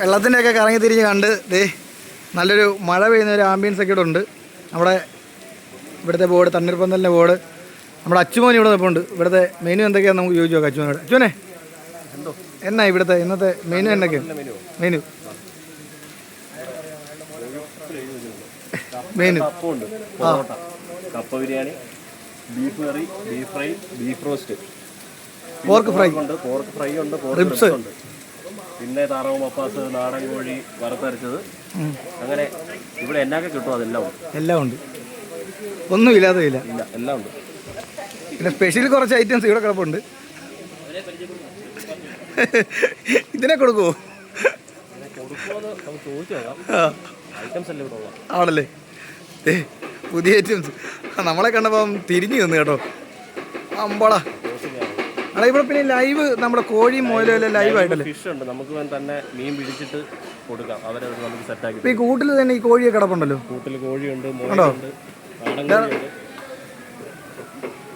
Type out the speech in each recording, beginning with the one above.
വെള്ളത്തിൻ്റെയൊക്കെ കറങ്ങി തിരിഞ്ഞ് കണ്ട് ദേ നല്ലൊരു മഴ പെയ്യുന്ന ഒരു ആംബിയൻസ് ഒക്കെ ഇവിടെ ഉണ്ട്. നമ്മുടെ ഇവിടുത്തെ ബോർഡ്, തണ്ണീർപ്പന്തലിൻ്റെ ബോർഡ്. നമ്മുടെ അച്ചുമോൻ ഇവിടെ നിൽപ്പുണ്ട്. ഇവിടുത്തെ മെനു എന്തൊക്കെയാണെന്ന് നമുക്ക് ചോദിച്ചു നോക്കാം അച്ചുമോനോട്. അച്ചുമോനെ എന്നാ ഇവിടുത്തെ ഇന്നത്തെ മെനു എന്തൊക്കെയാണ്? മെനു മെനു കപ്പ biryani, beef curry, beef fry, beef roast, pork fry ഉണ്ട്, പോർക്ക് ഫ്രൈ ഉണ്ട്, റിബ്സ് ഉണ്ട്, പിന്നെ താറാവ് മപ്പാസ്, നാടൻ കോഴി വറുത്തരച്ചത്. അങ്ങനെ ഇവിടെ എന്നൊക്കെ കിട്ടും അതെല്ലാം ഉണ്ട്. എല്ലാം ഉണ്ട്, ഒന്നും ഇല്ലാതെ ഇല്ല, എല്ലാം ഉണ്ട്. പിന്നെ സ്പെഷ്യൽ കുറച്ച് ഐറ്റംസ് ഇവിടെ കിടപ്പുണ്ട്. ഇതിനെ കൊടുക്കുമോ? ആണല്ലേ, പുതിയ ഐറ്റംസ് നമ്മളെ കണ്ടപ്പം തിരിഞ്ഞു നിന്ന് കേട്ടോ. അമ്പളാ അടാ, ഇവിടെ പിന്നെ ലൈവ് നമ്മുടെ കോഴിയും മുയലും എല്ലാം ലൈവ് ആയിട്ടല്ലേ? ഫിഷ് ഉണ്ട്, നമുക്ക് തന്നെ മീൻ പിടിച്ചിട്ട് കൊടുക്കാം, അവരെ നമുക്ക് സെറ്റാക്കി. ഈ കൂട്ടിൽ തന്നെ ഈ കോഴിയെ കിടപ്പുണ്ടല്ലോ. കൂട്ടിൽ കോഴിയുണ്ട്, മുയലുണ്ട്, നാടൻ കോഴിയുണ്ട്.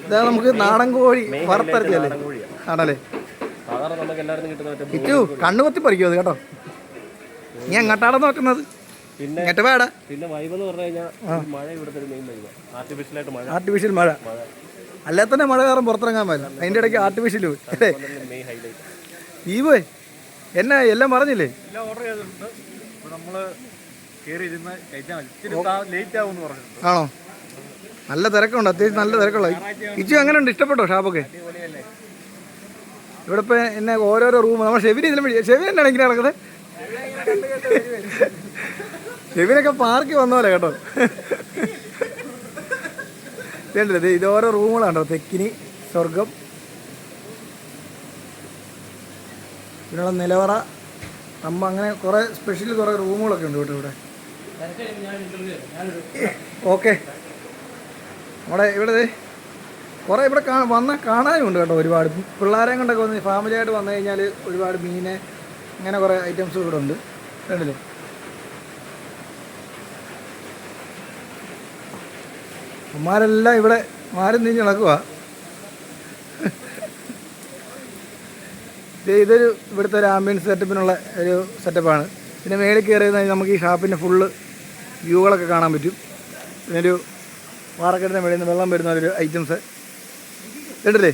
ഇതാ നമുക്ക് നാടൻ കോഴി വറുത്തരച്ചല്ലേ? ആണല്ലേ? സാധാരണ നമുക്ക് എല്ലാവരും കിട്ടുന്ന ഇറ്റു കണ്ണുകൊത്തി പറിക്കും അത് കേട്ടോ. നീ എങ്ങോട്ടാണ് നോക്കുന്നത്? പിന്നെ പിന്നെ വൈബ് എന്ന് പറഞ്ഞു കഴിഞ്ഞാൽ മഴ ഇവിടുത്തെ ഒരു മെയിൻ വൈബ്. ആർട്ടിഫിഷ്യലായിട്ട് മഴ, ആർട്ടിഫിഷ്യൽ മഴ. അല്ലാതെ തന്നെ മഴ കാരണം പുറത്തിറങ്ങാൻ പറ്റില്ല, അതിൻ്റെ ഇടയ്ക്ക് ആർട്ടിഫിഷ്യൽ അല്ലേ? ഈ പോയി എന്നാ എല്ലാം പറഞ്ഞില്ലേ? എല്ലാം ഓർഡർ ചെയ്തിട്ടുണ്ട്. ഇപ്പോൾ നമ്മൾ കയറി ഇരുന്ന് കഴിച്ചാൽ ലേറ്റ് ആവുമെന്ന് പറഞ്ഞിട്ടുണ്ട്. ആണോ? നല്ല തിരക്കുണ്ട്, അത്യാവശ്യം നല്ല തിരക്കുള്ള. ഇച്ചു എങ്ങനെ ഉണ്ട്? ഇഷ്ടപ്പെട്ടോ ഷാപ്പൊക്കെ? ഇവിടെ ഇപ്പം എന്നെ ഓരോരോ റൂം നമ്മൾ ഷെവിന് ഇതിലും ഷെവിൻ എന്നാണ് ഇങ്ങനെ നടക്കുന്നത്? ഷെവിനൊക്കെ പാർക്കി വന്ന പോലെ കേട്ടോ. ഇതല്ലേ, ഇത് ഓരോ റൂമുകളാണോ? തെക്കിനി, സ്വർഗം, പിന്നെയുള്ള നിലവറ, അമ്മ, അങ്ങനെ കുറേ സ്പെഷ്യൽ കുറേ റൂമുകളൊക്കെ ഉണ്ട് കേട്ടോ ഇവിടെ. ഓക്കെ, നമ്മുടെ ഇവിടെ കുറേ ഇവിടെ കാണാനും ഉണ്ട് കേട്ടോ. ഒരുപാട് പിള്ളേരെ കൊണ്ടൊക്കെ വന്ന് ഫാമിലിയായിട്ട് വന്നു കഴിഞ്ഞാൽ ഒരുപാട് മീൻ, അങ്ങനെ കുറേ ഐറ്റംസ് ഇവിടെ ഉണ്ട്. കണ്ടില്ലേ? അമ്മമാരെല്ലാം ഇവിടെ മാരും തിരിഞ്ഞ് നടക്കുക. ഇതൊരു ഇവിടുത്തെ ഒരു ആംബിയൻസ് സെറ്റപ്പിനുള്ള ഒരു സെറ്റപ്പാണ്. പിന്നെ മേളിൽ കയറിയത് നമുക്ക് ഈ ഷാപ്പിൻ്റെ ഫുള്ള് വ്യൂകളൊക്കെ കാണാൻ പറ്റും. പിന്നെ ഒരു വാറക്കെട്ടിൻ്റെ മേളിൽ നിന്ന് വെള്ളം വരുന്ന ഒരു ഐറ്റംസ് കേട്ടില്ലേ?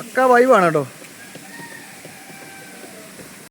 പക്കാ വൈബാണ് കേട്ടോ.